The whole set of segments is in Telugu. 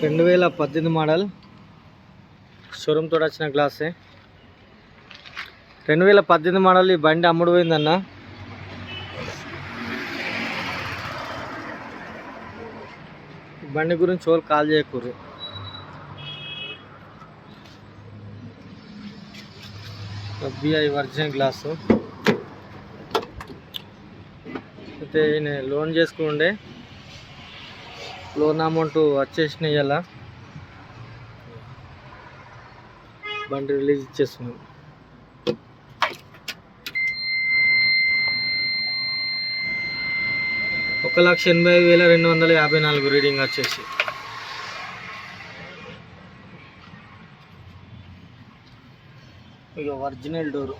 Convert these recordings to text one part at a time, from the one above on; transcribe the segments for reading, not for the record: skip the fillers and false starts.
2018 మోడల్ షోరూమ్ తోటి వచ్చిన గ్లాసే. 2018 మోడల్ ఈ బండి అమ్ముడు పోయిందన్న. ఈ బండి గురించి వాళ్ళు కాల్ చేయకూరు. FBI ఒరిజినల్ గ్లాసు అయితే నేను లోన్ చేసుకుండే, లోన్ అమౌంట్ వచ్చేసిన ఇలా బండి రిలీజ్ ఇచ్చేస్తున్నాం. ఒక 1,85,254 రీడింగ్ వచ్చేసి. ఇక ఒరిజినల్ డోరు,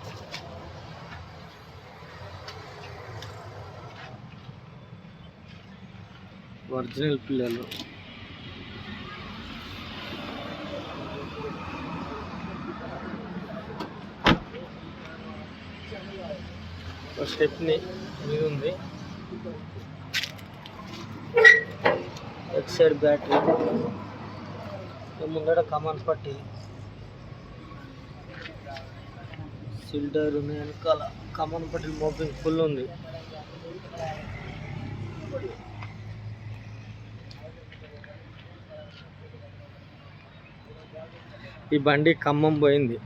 ఒరిజినల్ పిల్లలు. స్టెప్ని మీద ఉంది, ఎక్స్ సైడ్ బ్యాటరీ, ముందర కమాన్ పట్టి, సిల్డర్ ఉంది, వెనకాల కమాన్ పట్టి మోపింగ్ ఫుల్ ఉంది. ఈ బండి ఖమ్మం పోయింది.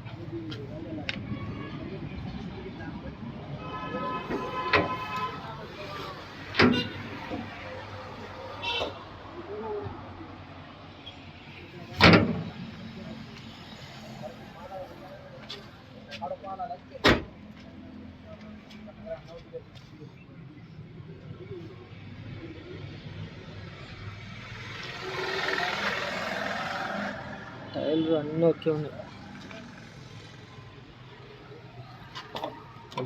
టైర్లు అన్నీ ఓకే ఉన్నాయి.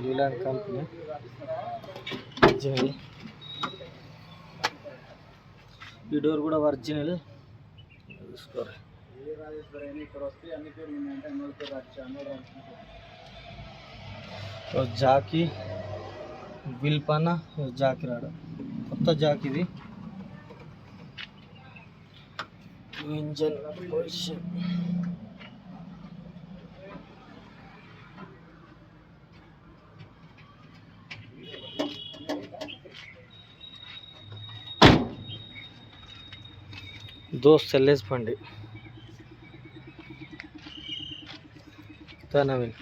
Leyland company original. ఈ డోర్ కూడా ఒరిజినల్. జాకీ విల్పన జాకీ రాడు, కొత్త జాకీ ఇది. ఇంజన్ పొజిషన్, దోస్త్ ఎల్ఎస్ బండి నవీన్.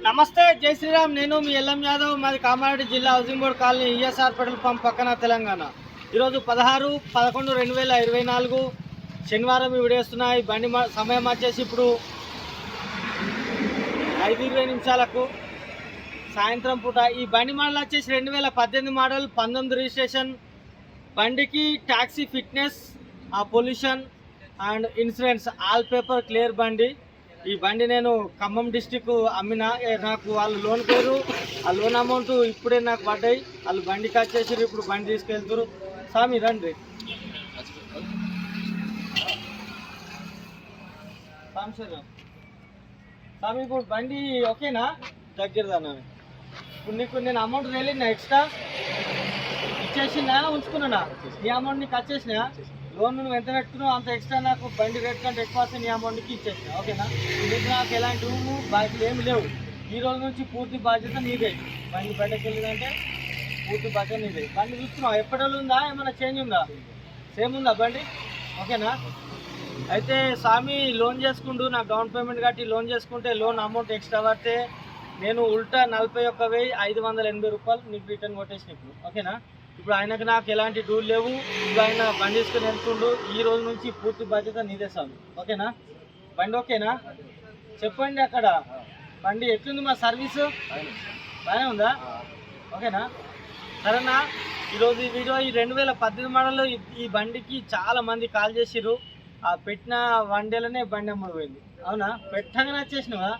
నమస్తే, జై శ్రీరామ్. నేను మీ ఎల్ఎం యాదవ్, మాది కామారెడ్డి జిల్లా, housing board colony, ESR petrol pump పక్కన, తెలంగాణ. ఈరోజు 16/11/2024 శనివారం ఈ వీడియోస్తున్నా. ఈ బండి సమయం వచ్చేసి ఇప్పుడు 5:20 సాయంత్రం పూట. ఈ బండి మోడల్ వచ్చేసి 2018 మోడల్, 19 రిజిస్ట్రేషన్. బండికి taxi, fitness, pollution and insurance all paper clear బండి. ఈ బండి నేను ఖమ్మం డిస్టిక్ అమ్మిన. నాకు వాళ్ళు లోన్ పేరు, ఆ లోన్ అమౌంట్ ఇప్పుడే నాకు పడ్డాయి. వాళ్ళు బండికి వచ్చేసి ఇప్పుడు బండి తీసుకెళ్తారు. స్వామి రండి. స్వామి ఇప్పుడు బండి ఓకేనా? దగ్గరదానా? ఇప్పుడు నీకు నేను అమౌంట్ వెళ్ళినా, ఎక్స్ట్రా ఇచ్చేసినా ఉంచుకున్నా? ఈ అమౌంట్ నీకు వచ్చేసినా? లోన్ నువ్వు ఎంత పెట్టుకున్నావు అంత ఎక్స్ట్రా నాకు బండి రేట్ కంటే ఎక్కువ వస్తే నీ అమౌంట్కి ఇచ్చేసినా, ఓకేనా? నీకు నాకు ఎలాంటి రూము బాధ్యతలు ఏమి లేవు. ఈ రోజు నుంచి పూర్తి బాధ్యత నీదే. బండి బయటకు వెళ్ళిందంటే పూర్తి బాధ్యత నీదే. బండి చూస్తున్నావు ఎప్పటిలో ఉందా, ఏమైనా చేంజ్ ఉందా? సేమ్ ఉందా బండి? ఓకేనా? అయితే స్వామి లోన్ చేసుకుంటూ నాకు డౌన్ పేమెంట్ కట్టి లోన్ చేసుకుంటే లోన్ అమౌంట్ ఎక్స్ట్రా పడితే నేను ఉల్టా 41,580 రూపాయలు నీకు రిటర్న్ కొట్టేసిన ఇప్పుడు, ఓకేనా? ఇప్పుడు ఆయనకు నాకు ఎలాంటి డూలు లేవు. ఇప్పుడు ఆయన బండి తీసుకుని వెళ్తుండు. ఈ రోజు నుంచి పూర్తి బాధ్యత నీదే స్వామి, ఓకేనా? బండి ఓకేనా? చెప్పండి అక్కడ బండి ఎట్లుంది? మా సర్వీసు బాగానే ఉందా? ఓకేనా? సరేనా? ఈరోజు ఈ వీడియో ఈ 2018 మోడల్లో ఈ బండికి చాలా మంది కాల్ చేసిర్రు. ఆ పెట్టిన 1 డేలోనే బండి అమ్ముడుపోయింది. అవునా? పెట్టగానే వచ్చేసినావా?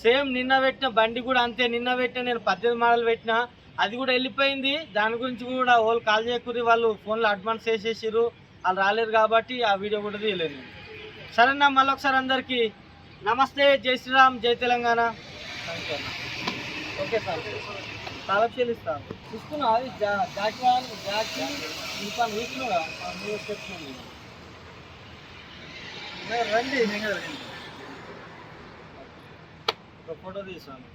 సేమ్ నిన్న పెట్టిన బండి కూడా అంతే. నిన్న పెట్టిన నేను 18 మోడల్ పెట్టిన, అది కూడా వెళ్ళిపోయింది. దాని గురించి కూడా వాళ్ళు కాల్ చేయకూరి, వాళ్ళు ఫోన్లో అడ్వాన్స్ వేసేసారు, వాళ్ళు రాలేరు కాబట్టి ఆ వీడియో కూడా తీయలేదు. సరేనా, మళ్ళీ ఒకసారి అందరికీ నమస్తే, జై శ్రీరామ్, జై తెలంగాణ. ఓకే సార్, తాళం చెల్లిస్తాను. తీసుకున్నా జాకీ ఇంకా తీసుకున్నా చెప్తున్నాను. రండి, నేను ఫోటో తీసాను.